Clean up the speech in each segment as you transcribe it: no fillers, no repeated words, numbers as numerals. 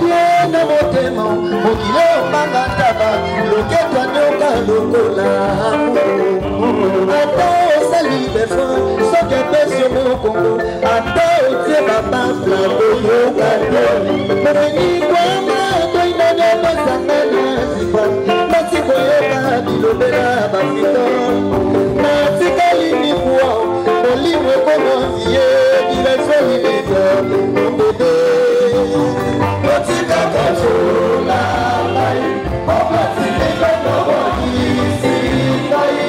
bien na motema mokile obanga taba loketo anyoka lokola ata osali defo soki apesi mokongo ata otie bapasla koyoka te momeninkwama toinane pesangani asipa nati koyoka bilobela bafito natikali mikuwa molimo ekomofie bilefelimeka mbebe otika kozola ngai okotileka nobokisi ngai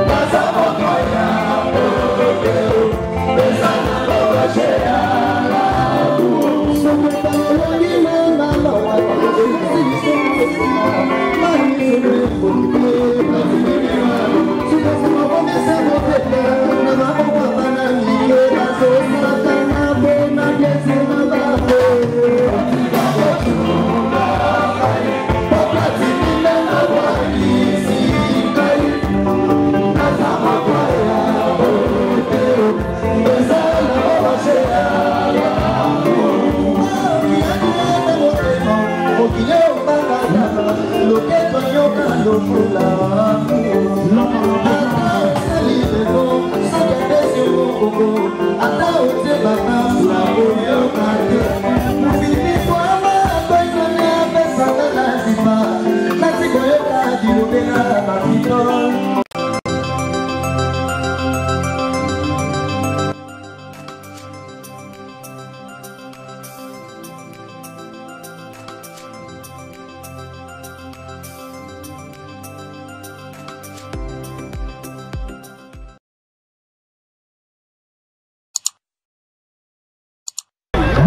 naza mokoya mokeo ezana lokoshea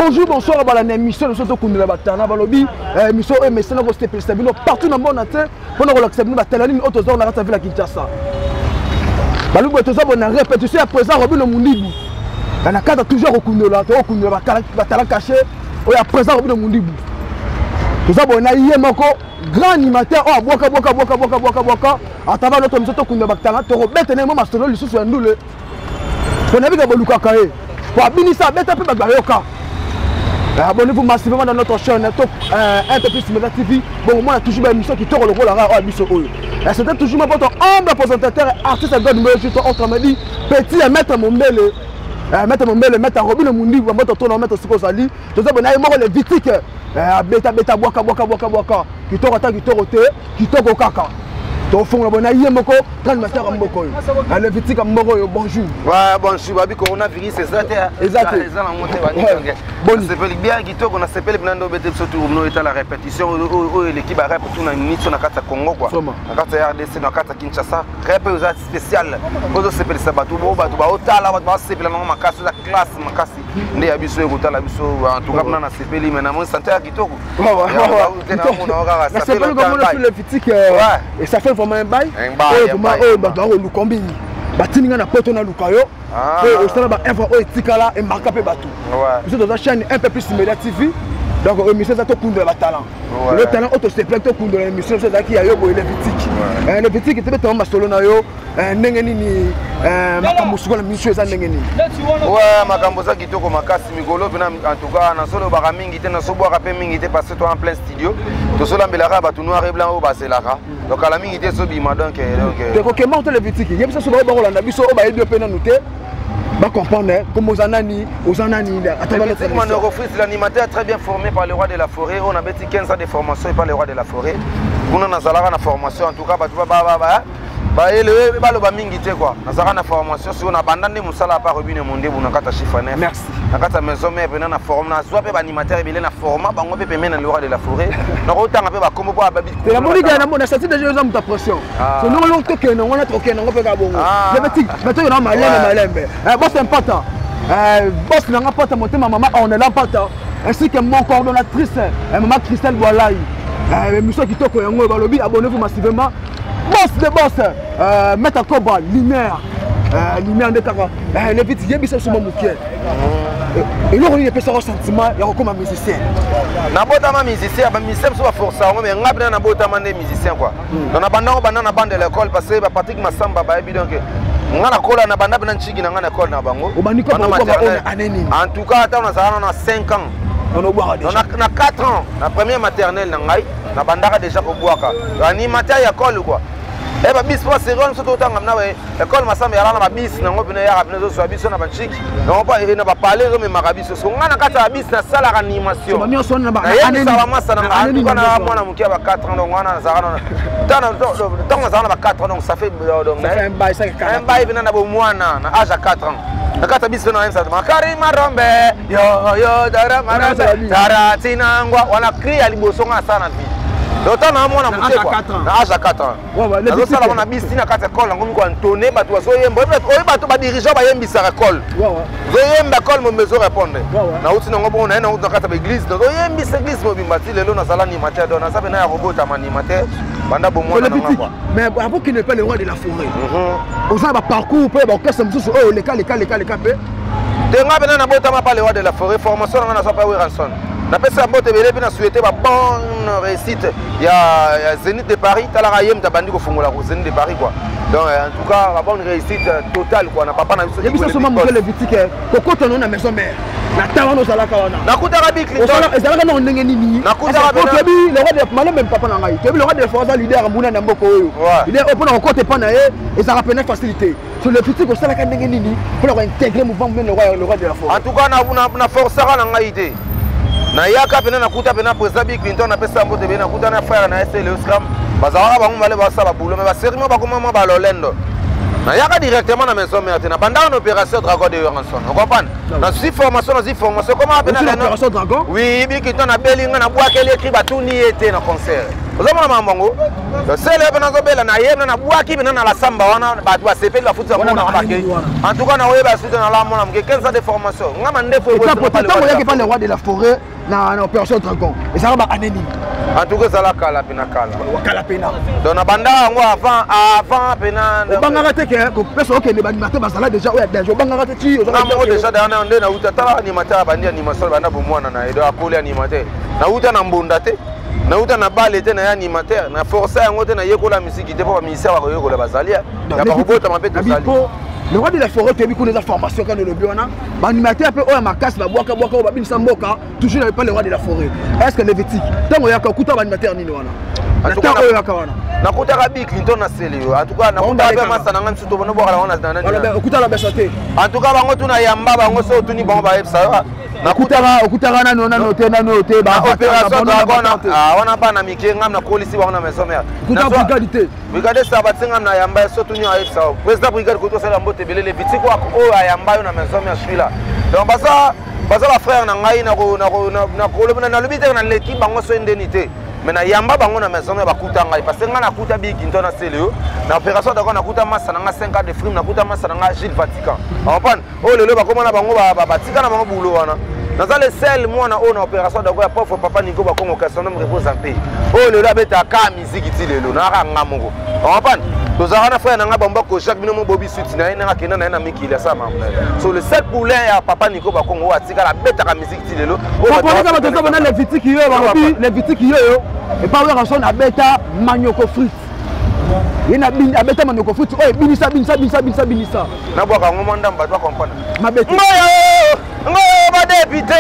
Bonjour, bonsoir à la émission de Soto Kundela Batana Balobi, émission MSN au Step Stabilo partout dans le monde entier pour nous relaxer nous Batalani autres on a raté la Kinshasa. Balou est toujours bonne répétition à présent Robin Mundibu. Dans la cadre toujours au Kundela, au Kundela Batala caché, ou à présent Robin Mundibu. Tout ça bon aïe moko grand animateur oh boka à travers notre émission Soto Kundela Batana to Robert Nemo Mastolo le sous ndule. On a vu que Boluka Kaé. Pour abinisa beta pe bayoka. Abonnez-vous massivement dans notre chaîne un peu plus Média TV. Bon, moi, on a toujours une émission qui tourne le rôle à Abisso. C'était toujours votre humble présentateur et artiste God Meji, autre dit petit et maître Mombele. Maître Robin Mundi, on va tourner mettre ce qu'on a dit. Tout ça, on a eu les vitiques. Beta boaka. Qui tourne qui tourne au caca. Au fond, on a eu moko, grand master Mboko. Le vitique à Mboko, bonjour. Ouais, bonjour, Babi, coronavirus, c'est ça. Exact. Bon, c'est bien, on a s'appelé Bnando Bete, surtout, on est à la répétition, l'équipe a répété une minute sur la carte Congo, quoi. La carte RDC, la carte Kinshasa, répétition spéciale. On s'appelle Sabatou, Otala, on va s'appeler la classe, la classe, ma casse. Né Abisso, Otala, Abisso, en tout cas, on a s'appelé, mais on s'entend à Kitoko. Ça s'appelle comment le vitique et ça fait vraiment un bail. Batininga na poto na lukayo et au salaba info etikala et marqué batou. Vous êtes dans la chaîne un peu plus Média TV. Donc émission ça to kundela talent. Le talent auto se plaît to kundela émission ça qui a yo boy le vitique. Le vitique était to masolo na yo ndengeni ni makambo sukola mission za ndengeni. Ouais makambo za kitoko makasi migolo bina en tout cas na solo bara mingi te na sobo rapé mingi te parce que toi en plein studio. To solo mbelaka batou noir et blanc au baselaka. Donc à la mingi te so bima donc comment le vitique il y a ça sur ba rolanda biso o ba edo pe na nuté. Va comprendre comment l'animateur est très bien formé par le roi de la forêt. On a 15 ans de formation par le roi de la forêt. On a une formation en tout cas. Une formation si on a abandonné mon salaire par Robin Monde pour notre chiffre neuf. Merci. Notre maison mère venant na forme na soit animateur et na format bango pe mena le roi de la forêt. Na autant pe comme ba babi. La monique na mona sati déjà ont ta pression. C'est non longtemps que on a troqué on peut ga bongo. Le petit maintenant on a malembe. Boss important. Boss na ngapata monter maman on est là important. Ainsi que mon coordonnatrice maman Christelle Boalai. Monsieur qui toko yango balobi abonnez-vous massivement. Boss de boss, mettre Cobra, lumière de Kara, les vite, il y a bien sur mon mouquet. Et là, on y a un sentiment, il y a comme un musicien. N'abotama musicien, musicien, c'est forcé, mais on a bien un musicien quoi. On a banana bande de l'école parce que Patrick Massamba, donc. On a la colle na banda bana chiki na ngana colle na bango. En tout cas, on a 5 ans. na 4 ans na première maternelle na ngai na bandaka déjà ko boaka animateur ya école quoi et ba bis pas sérieux nous tout temps na école masamba ya na bis na ngo bina ya bina zo biso na ba chic na pas na ba parler mais marabiso so ngana kata bis na sala animation ba mio sonna ba ane ça va massa na ngana mwana mukia ba 4 ans donc ngana zarana tant na ba 4 ans donc ça fait donc un bail bina na bo mwana na âge à 4 ans nakata biso na msa makari marombe yo dara marombe dara tinangwa wana cria liboso nga sana vi d'autant na mwana mutie quoi na âge à 4 ans na sala mona bisi na kata école ngomi ko Antoné bato so yemba bato ba dirigeant ba yembi sa école zo yemba école mo mezo répondre na uti na ngobo na na kata ba église zo yembi sa église mo bimbati lelo na sala ni mater do na sabe na ya robot amani mater banda bo mwana na ngwa mais avant qu'il ne pas le roi de la forêt aux a ba parcours pe ba okesa msusu oh les cas pe tenga bena na botama pa le roi de la forêt formation na na so pa Wilson na pesa mbote bele bina souhaiter ba bonne réussite ya Zénith de Paris tala yem ta bandi ko fungola ko Zénith de Paris quoi donc en tout cas la bonne réussite totale quoi na papa na biso biso soma mo le boutique kokota no na maison mère na tawa no sala kawana na kuta rabi Clinton ezalaka na ndenge nini na kuta rabi le roi de malo même papa na ngai kebi le roi de la forêt leader mbuna na mboko oyo il est opona kokota pa na ye ezalaka pena facilité sur le boutique ko sala ka ndenge nini pour intégrer mouvement même le roi de la forêt en tout cas na forcera na ngai ide na yaka pena na kuta pena président Bill Clinton na pesa mbote bena kuta na frère na SL Scrum bazara bango bale basala boulot mais ba sérieusement ba comment ba lolendo na yaka directement na maison mère na pendant une opération Dragon de Ranson on comprend na si formation comment pena na opération Dragon oui Bill Clinton na belinga na boaka écrit ba tout ni été na concert ozama mamango le seul pena zo bela na yena na boaki pena na la samba wana ba tu sepeli la foot na bakei en tout cas na oyeba suite na la mona mke 15 ans de formation ngama ndefo pas le roi de la forêt na opération Dragon et ça va année en tout cas ça la kala pena donc na banda ngo avant pena bangaka te ke ko peso ke ne banimateur basala déjà oya déjà bangaka te ti na mo déjà dans ndé na uta tala animateur bandi animation bana bo mwana na edo akoli animateur na uta na mbunda te na uta na bale te na animateur na forcer yango te na yekola musique te po ba ministère ba yekola bazalia ya ba robota mapete sali le roi de la forêt tu as vu qu'on a des formations quand le biona animateur peu oh ma casse la boaka ba bin samboka toujours pas le roi de la forêt est-ce que Levitique tant ya ka kuta animateur nini wana en tout cas na kuta ka Bill Clinton na selio en tout cas na kuta ba masa na ngantu to bono boka wana na kuta la besote en tout cas bango tuna yamba bango so tuni bango ba epsa okutaka nano te ba opération wana bana mikenga na kolisi wana maison mère kuta brigade te brigade ça batinga na yamba so tuni a epsa président brigade ko to sala mbote belele Levitique ko o ayamba yo na maison mère celui-là donc baza ba frère na ngai na kolobana na lobite na l'équipe bango so indemnité mais na yamba bango na maison mère bakuta ngai parce que nga na kuta Bill Clinton na seleo na opération d'accord na kuta massa na 5 ans de frime na kuta massa na Gilles Vatican on prend oh lelo ba komana bango ba tika na bango boulot wana dans le sel moi na on opération d'accord pauvre papa Nico ba kongo question me repose en paix oh lelo abeta ka musique ti lelo na ka ngamongo on prend tozara na frère na nga bamba ko Jacques bino mo bobi suite na ina kena na mikili sa mamna so le seul poulain ya papa Nico ba kongo atika la beta ka musique ti lelo o ba ka ba na Levitique yo ba bi Levitique yo et pas ouais rançon na beta manioko frites yena bin abeta manioko frites oh binisa na boka ngoma ndamba to comprendre mabeta ngoyo ba député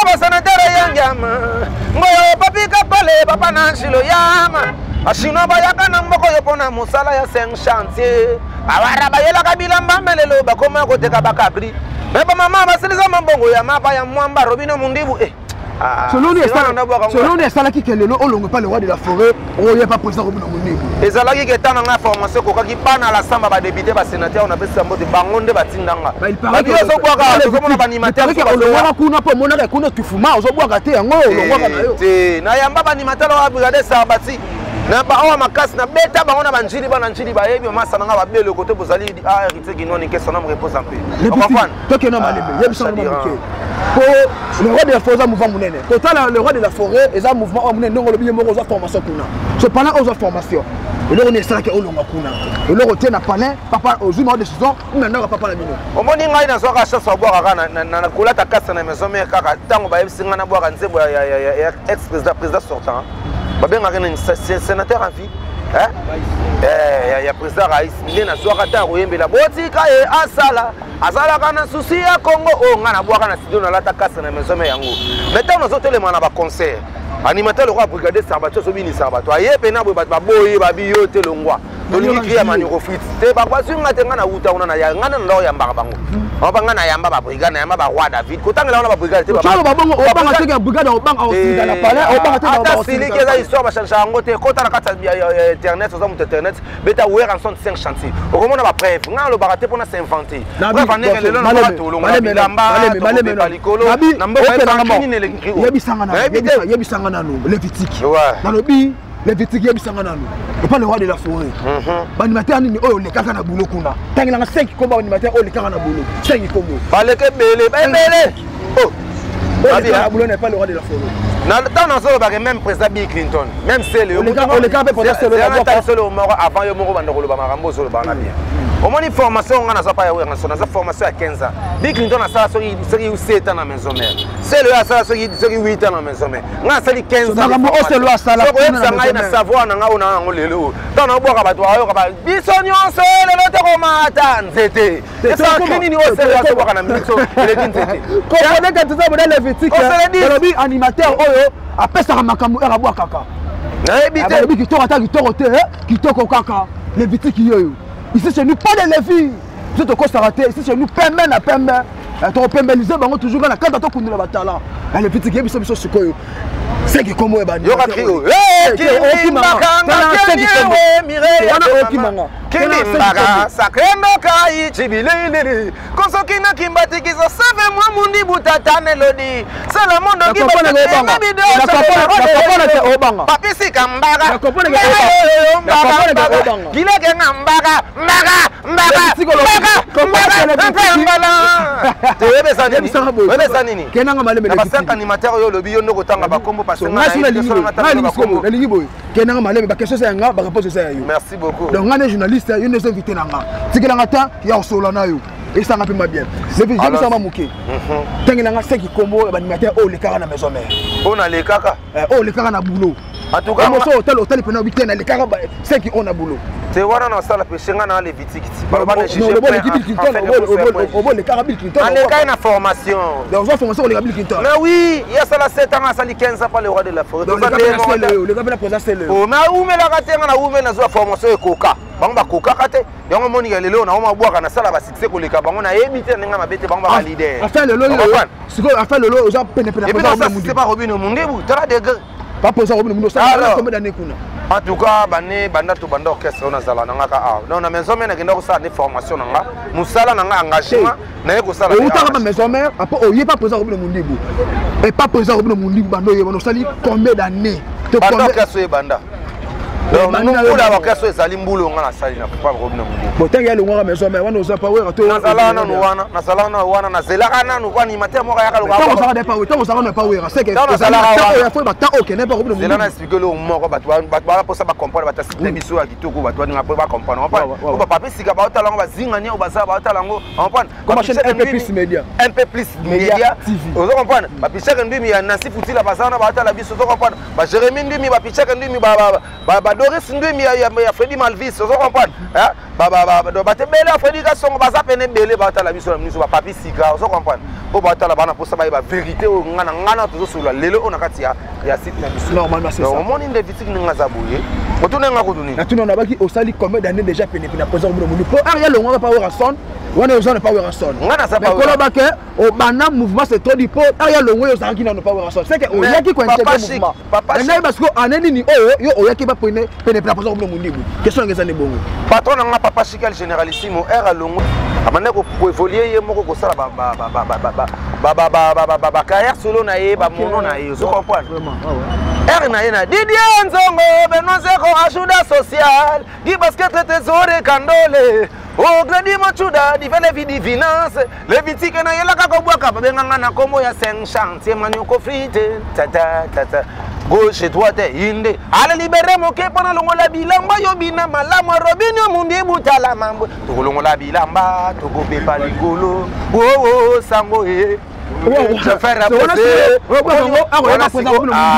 ba sénateur yangama ngoyo papika pale papa Nanchilo yama ashino ba yakana mboko yopona musala ya 5 chantier awara ba yela kabila mbambelelo ba koma ko teka bakabri beba mama basiliza mambongo ya mapa ya mwamba robino mundibu selon les salaki que lelo olongo pas le roi de la forêt on y a pas président robino mundibu ezalaki ke tana nga formation ko kaki bana la samba ba député ba sénateur on appelle ça mbote bangonde batindanga ba biso bwaka ko mona ba animateur ko olongo kuna po mona kuna tufuma ozo bwaka te yango olongo na yo te na yamba ba animateur wa brigade sabati na ba awa makasi na beta bango na banjili bana njili ba yebi masa nga ba belo côté bozali a hérité ginoni que son nom repose en paix on comprend toi que non malebe yebi son nom pour le roi de la forêt mouvement munene total le roi de la forêt et ça mouvement munene ndongo lobi moko za formation kuna cependant aux formation et là on est ça que olonga kuna et là on tient na palais papa aux humains décision maintenant papa la mino o moni ngai na soka chance wa boka kana na kolata kasa na maison mère kaka tango ba yebisinga na boka nzebo ya ex président sortant ba benga kana sénateur en vie hein ya président Raïs nde na soka ta koyembela botika e asala azalaka na souci ya Congo o nga na bwaka na studio na lata kasa na maison yango maintenant nous autres na ba concert animateur le roi brigader Sarbato so bini Sarbato aye pena bo baboyi babiyo te longwa tolingi kriya maniko fit te ba kwa singa te nga na uta una na ya nga na ndo ya mbaka bango Obanga na yamba ba brigade na yamba ba roi David kotanga na ba brigade te ba bongo obanga te brigade obanga osika na pala obanga te na ba osika ata histoire ba changer ngo te kota na kata internet oza mutu internet beta wera en 5 chantiers okomona ba preuve nga lo ba te pona s'inventer bref ane lelo na ba tolonga bilamba ba likolo na mboka ni ne le ngri yebisanga na no Levitique na lobi Levitique yebisanga na no et pas le roi de la forêt animateur nini oyo le kaka na boulot kuna tangi na 5 combat animateur oyo le kaka na boulot 5 combo baleke bele oh la boulot n'est pas le roi de la forêt na temps na solo ba même président Bill Clinton même c'est le cas peut peut-être c'est le mort avant yo moko banda koloba makambo solo ba na bien au moins une formation on a ça pas ya wera na formation à 15 ans Bill Clinton a ça sur 7 ans na maison mère c'est le ça sur 8 ans na maison mère nga sali 15 ans makambo o c'est loi sala na savoir na nga ona ngo lelo tant na boka bato ayo ka ba biso nyonso lelo te ko mata nzete ça kini ni o c'est loi so boka na mixo le dit nzete ko on est tout ça modèle Levitique le animateur oyo apesa makambo era bwa kaka na ebité bi kitoko ata kitoko te kitoko kaka Levitique yoyo ici chez nous pas de Lévi vous êtes encore raté ici chez nous pembe na pembe to pembeliser bango toujours na quand to kundula batala le petit qui biso sikoyo c'est qui comme ebani yo ka trio ki mbakanga Kimbaka sakemboka ichibilili konsokina kimbatikisa save mwa mundi butatane lodi sala mondo gibona bido nakopona obanga papisi kambaka nakopona obanga gileke ngambaka mbaka nini kenanga maleme na basaka animateur yo lobi yo ndoko tanga bakombo pasenga na lingi boy kenanga maleme ba question ça nga ba réponse ça yo merci beaucoup donc ngane journaliste yo ne invité nanga tikelanga ta ya solo na yo et ça ngapima bien le vision ça mamuke tengelanga 5 combo ba animateur o le kaka na maison mère on a le kaka o le kaka na boulot en tout cas moi so hôtel pena 8 na le kaka 5 on a boulot c'est wana na sala peshenga na le vitikiti baloba na chiche on le kaka Bill Clinton on le kaka na formation donc on formation le Bill Clinton mais oui il y a ça la 7 ans ça 15 ans pas le roi de la forêt donc le gars la présence c'est le oh mais où me la katenga na où me na zo formation e koka bango ba koka kate yango moni ya lelo na oma bwaka na sala ba succès ko leka bango na yebite nga mabete bango ba leader afin le lolo siko afin le lolo za pene c'est pas Robin Mungebu tara de pas pour ça Robin Mungebu ça combien d'années kuna en tout cas bané banda to banda orchestre on a zala nanga ka ah non na maison mère ngenda ko sa des formation nanga musala nanga engagement na ye ko sala o utaka maison mère après o yé pas présent Robin Mungebu et pas présent Robin Mungebu bando yé bando sali combien d'années te banda orchestre banda donc nous pour la orchestre ezali mbulu nga na sali na pas Robin Mungebu botenga ya longa maison mère wana oza pas wera to na sala na wana na zelaka na no kwa ni matin mo ka ya ka lo ka to ça pas to ça na pas wera c'est que ya faut ba ta OK n'est pas Robin Mungebu zelana expliquer le moko ba pour ça ba comprendre ba ta citer biso ya kitoko ba to nga ba comprendre on ba papi sika ba otalango ba zingani o ba za ba otalango on comprendre comme chaîne un peu plus média on comprendre ba pichak ndimi ya Nancy Futila ba zana ba otala biso on comprendre ba Jérémy ndimi ba pichak ndimi ba Doris ndimi ya Freddy Malvis on comprendre ba te bele Freddy ka songo ba za pene bele ba otala biso na ba papi sika on comprendre o ba otala bana pour ça ba vérité o ngana to so la lelo on akati ya site na biso normalement c'est ça au monde de vitique nga za boye otuna nga ko duni na tuna na baki osali combien d'années déjà pene na présent au monde pour Ariel on va pas voir son wana ozana pas voir son ngana sa pas ko ba ke o bana mouvement c'est trop dipo Ariel on yo za kina no pas voir son c'est que o yaki ko intégrer mouvement na parce que aneni ni yo o yaki ba pene na présent au monde question ngeza ne bongo patron nga papa chical généralissimo era longo amane ko évoluer ye moko ko sala ba carrière solo na ye ba mono na ye zo comprendre na ye na Didier Nzongo Benoît Zeko ajuda social di basket trésor kandole o gradi machuda di vele vidi finance le vitike na yela ka ko bwaka benga na kombo ya 5 chantier manio ko frite tata gauche droite inde ala libérer moke pana longo la bilamba yo bina malama Robinho mundi butala mambo to longo la bilamba to go bepa ligolo sango je faire rappeler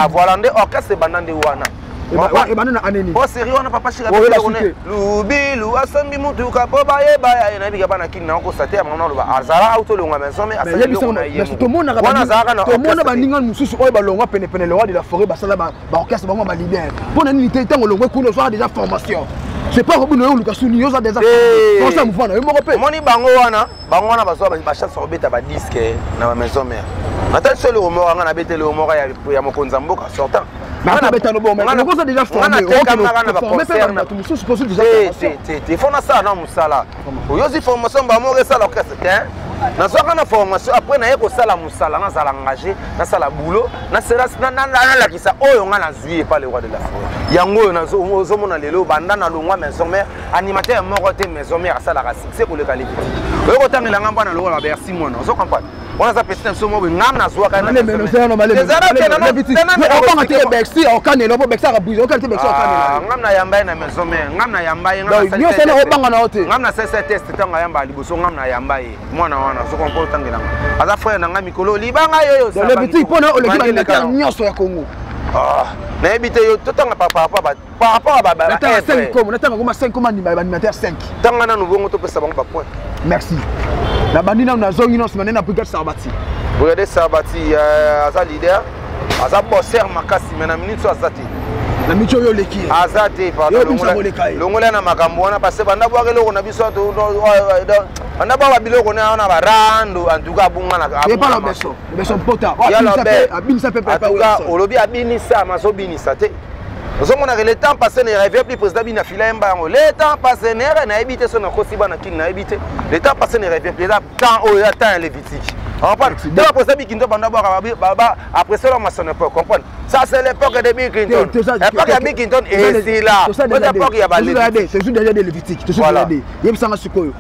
voilà ndé orchestre bandande wana et banana aneni oh sérieux on a papa chira lubi lu asambi mutuka po baye baya na bika bana kinna ko sate amana lo azara auto lo ngame so mais asali lo na mais tout monde na baninga mususu oyo balongwa pene pene le roi de la forêt basala ba orchestre bango ba leader pour nani nité tango longwe kuno so déjà formation c'est pas robino yo luka suni yo za déjà ça mvana yo moko pe moni bango wana bazo ba chance robeta ba disque na ba maison mère nata solo o moko ngana betele o moko ya mokonza mboka sortant ngana betano bon mais on a déjà formé na tout mususu posu déjà il faut na ça na musala yo si formation ba mo resala orchestre na soka na formation après na yeko sala musala na sala engagé na sala boulot na sera na la kisa oyo nga na zuie pas le roi de la forêt yango na zo mona lelo banda na longwa maison mère animateur moko te maison mère sala ka succès ko le qualité oyo ko tangela ngamba na lo la Bercy mona zo comprendre on a petit un somo ngam na zo ka na les on te Bercy au canel on Bercy ka bouger on te Bercy au canel ngam na yamba na maison mère ngam na yamba yo c'est na obanga na hote ngam na c'est test tanga yamba liboso ngam na yamba mwana wana zo comprendre tangela aza frère na ngami kolo libanga yo dans le petit pona o le ki nyonso ya Congo na ebite yo totanga par rapport à ba 5 comme on attend comme 5 comme animateur 5 tanga na nous to pesa bango ba point merci la bandina na zongi non semaine na brigade Sarbati brigade Sarbati aza leader aza bosser makasi mais na minute so azati na micho yo leki azati pardon longola na makambo wana parce banda bwa keloko na biso to anda ba biloko na na barando en tout cas bunga na et pas le beso pota abinisa pepe en tout cas olobi abinisa mazobinisa te ozomona que le temps passé ne revient plus président bina fila mbango le temps passé ne na ebité so na kosiba na kin na ebité le temps passé ne revient plus temps oyo attend les vitiques comprendre donc président bikindo banda baba après cela ma son époque comprendre ça c'est l'époque de Bill Clinton l'époque de Bill Clinton et c'est là l'époque ya balé c'est juste déjà des vitiques tout ça des yebsanga sikoyo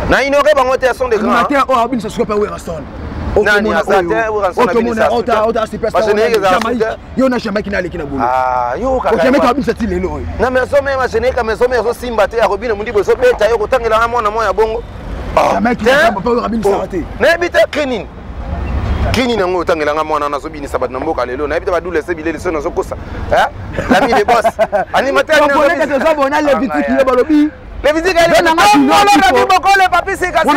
na ignorer bango te sont des grands matin o abin ça se pas Weraston nani azate Weraston na binisa ota superstar yo na jamais kina lekina bolo yo ka jamais ka abin ça ti lelo na maison même maison ka maison même so simba te ya robina mundi bo so beta yo kotangela na mwana moya bongo jamais kina pas abin ça raté na ebite cleaning kini nango otangelanga mwana na zobinisa bat na mboka lelo na ebite badule se bilele so na zokosa l'ami de boss animateur na zo bona le bitik yo balobi les visites elles sont le papier c'est cassé on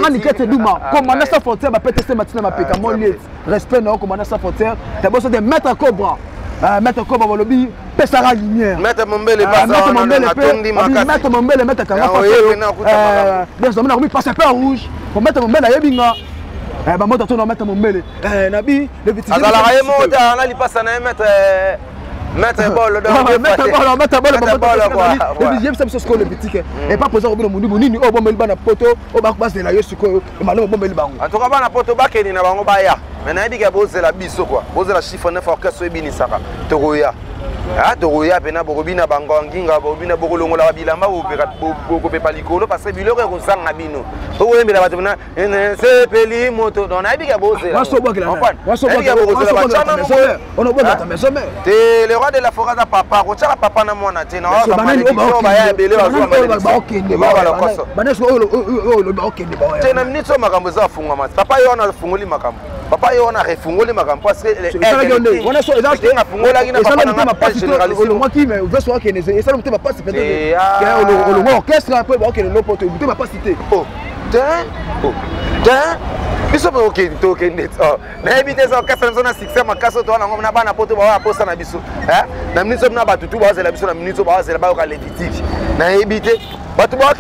a ni kete duma commandant sa frontière ba pété matina ma peka mon respect na commandant sa frontière t'as besoin de mettre cobra mettre cobra balobi pesara lumière mettre mombele passa mettre mombele mettre kanga bien ça on passe pas rouge pour mettre mombele yebinga ba moto to na mettre mombele nabi le vitige azala ayemo na li passa na mettre mettre bol le deuxième c'est ce que le petit et pas poser au mundi nini o bombe bana poto o ba base la yesu ko e malo bombe bango en tout cas bana poto ba keni na bango ba ya mais na bika boze la biso quoi boze la chiffre 9 orchestre ebini saka toroya toroya pena borobina bango nginga borobina bokolongola ba bilamba bo pepa likolo parce que biloko ko sanga bino to wembela bato na c'est peli moto donc na bika boze la on a besoin de maison te le roi de la forêt papa ko tshaka papa na mwana te na ba ya bele ba okende ba te na minute makambo za fungwa mat papa yo na fungoli makambo papa yo na refungoli makambo parce que on a so exact fungola kina papa na pas généralisé moi qui mais veut soit que et ça ne peut pas se faire le orchestre après ba okende no poto tu pas citer biso pe okende na ebite so orchestre nzo na succès makaso to na bana poto ba posa na biso na minute na batutu ba zela biso na minute ba zela ba ka levitique na ebite batu ba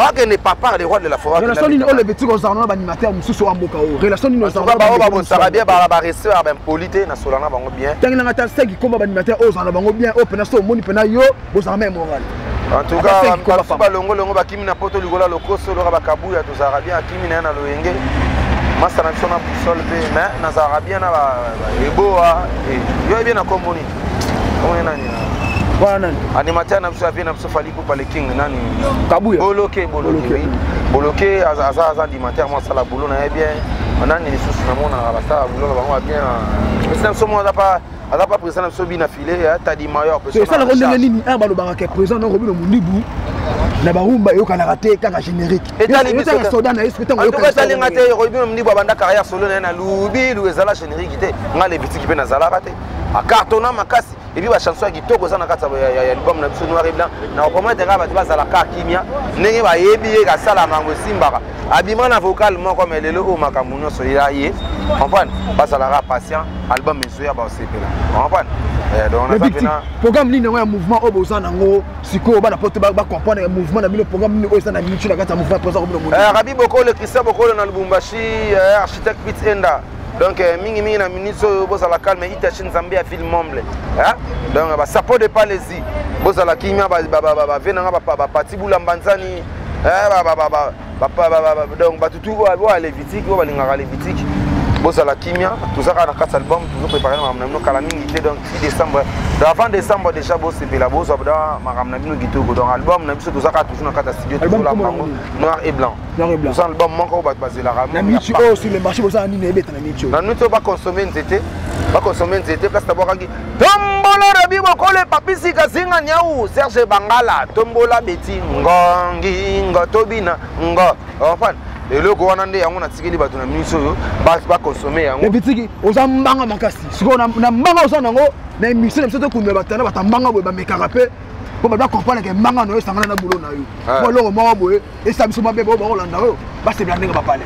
okende papa le roi de la forêt relation ni o le petit concernant animateur mususu wa mboka o relation ni concernant ba bo sara bien ba recevoir ben polité na solana bango bien tangina ngata 5 comme animateur o zana bango bien o pena so moni pena yo bo zana même moral en tout cas ba longo bakimi na poto ligola lokoso lo ba kabuya to zara bien akimi na loyenge masa na sona busol pe mais na zara bien na ba eboa yo bien na komboni on nani voilà animateur na biso vient na biso fali pour le king nani kabuya boloké aza animateur moi ça la boulot na bien on a ni sous na mona ba ça boulot ba bien mais ça somo on a pas présent na biso bina filé ta di mayor parce que ça la nini un balo banga ke présent na robino munibu na barumba yokanaka te kaka générique etali soda na yesu ntango yoka esalinga te royebino mndi bwabanda carrière solo na ye na lubilu ezala générique te nga levitiki mpe nazalaka te acartona makasi epi bachanson ya kitoko eza na kati ya album na biso noir et blanc na kopromettre kaka bato bazalaka kimia ndenge bayebi ye kasala mango esimbaka abima na vocal moko me lelo oyo makambo nyonso ya ye comprendre bazalaka patient album ezoya baosepela comprendre programme nini yango ya mouvement oyo boza nango sikoyo bana po te bacomprendre mouvement na bino programme nini oyo eza na minute na kati ya mouvement mpoza kobino rabi bokolo christian bokolo na lubumbashi architecte pit enda donc mingi na minute oyo bozala calme itachi nzambe ya film momble donc basapo de palesi bozala kimia bave nanga bapati bula mbanzani donc batutu oyo alevitiki oyo balingaka levitiki bozala kimia tozaka na kati album tozopréparé na makambo na bino kala mingi te donc 6 décembre avant décembre déjà bosepela bozwa bada makambo na bino kitoko donc album na biso tozaka toujours na kati ya studio tozola bango noir et blanc toza album moko oyo bato bazelaka na michi oyo sur le marché bozala nini ebeta na michi na nuit oyo baconsomme nzete place tabwakaki tombola rabi bokole papisika zinga nyau serge bangala tombola beti ngongingo tobina ngo enfin eloko wana nde yango natikeli bato na minute oyo bakonsome yango ebitiki oza mbanga makasi sikoyo na mbanga oza nango na émission na biso tokundela batana batambanga boye bamekaka mpe mpo bato bakomprendre ke mbanga na yo esangana na bulo na yo po eloko moko boye esa biso mabe bao bakolanda oyo basepela ndenge bapale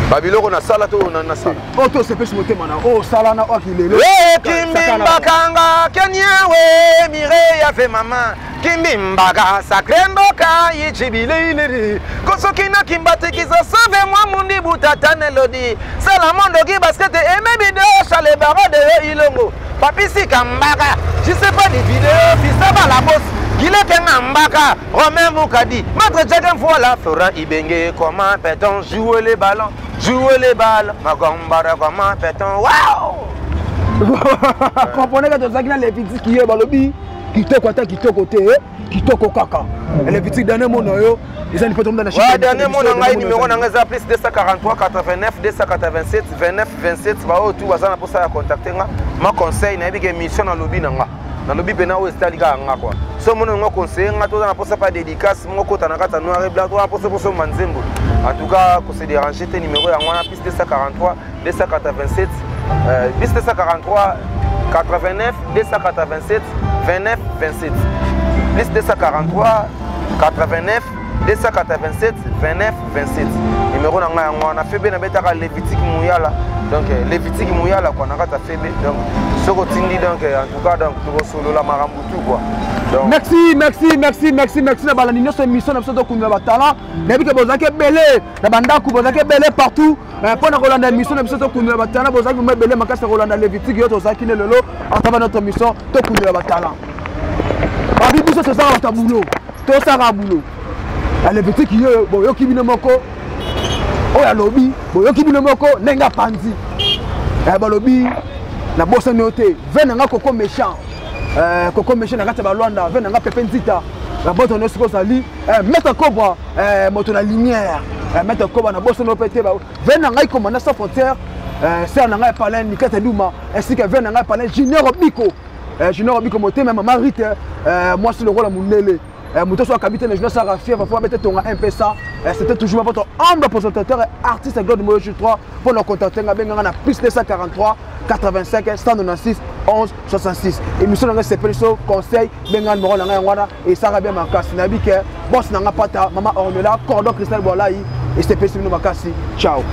babiloko nasala to nasala oyo tosepesi motema na oyo osala na okilelo kimbimbakanga kenyewe mire yafe mama kimbimbaka saklemboka yichibileineri kosokina kimbatikisa save mwa mundi butatane lodi sala mondoki basket eme video chale barode yo ilongo papisika mbaka je sais pas des vidéos fisaba la bosse Gilekenga mbaka Romain Moukadi Maître Jagan voilà Florent Ibenge comment peut-on jouer les ballons Magombara comment peut-on waouh comprenez que tu as les petits qui est balobi kitoko kitoko kaka les petits derniers mots yo ils ont pas tombé dans la chiffre dernier mot na numéro na ngaza plus 243 89 287 29 27 ba tout bazana pour ça contacter nga ma conseil na bige mission na lobby nga na lobby pena o estalika nga quoi so mono nga conseil nga to na pour ça pas dédicace moko tanakata noir et blanc to pour ça manzembo en tout cas ko se déranger tes numéro ya ngwana plus 243 287 plus 243 89 287 29 27 plus 243 89 287 29 27 numéro na nga yango na febe na betaka Levitique Mouyala donc Levitique Mouyala quoi na kata febe donc soko tindi donc en tout cas donc to solo la marambutu quoi donc merci na balani nyonso émission na biso to kunela batala na bike bozake belé na bandaku bozake belé partout pour na kolanda émission na biso to kunela batala bozake belé makasa kolanda Levitique yo to zaki ne lelo en travers notre émission to kunela batala babi biso to sala tabulo to sala bulo ale petiki yo boyoki bino moko oya lobi boyoki bino moko nenga panzi balobi na bossa noté venanga koko méchant na kati ba Luanda venanga pepe nzita la boto no siko sali mettre cobra moto na lumière mettre cobra na bossa no pété ba venanga ikomana sans frontière c'est nanga parler Nikata Duma ainsi que venanga parler Junior Biko motema maman Rite moi c'est le rôle à Mundele Mouto soit capitaine de jeunesse à fier, parfois mettre ton MP100. C'était toujours votre humble présentateur et artiste à Claude Moyo 3 pour le contacter à Bengana plus 243 85 196 11 66. Et nous sommes dans ce conseil Bengal Moron Nangwana et Sarah bien Makasi Nabike, boss Nanga Pata, Maman Ormela, Cordon Cristal Bolaï et c'est Pessimino Makasi. Ciao.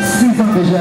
6 ans déjà,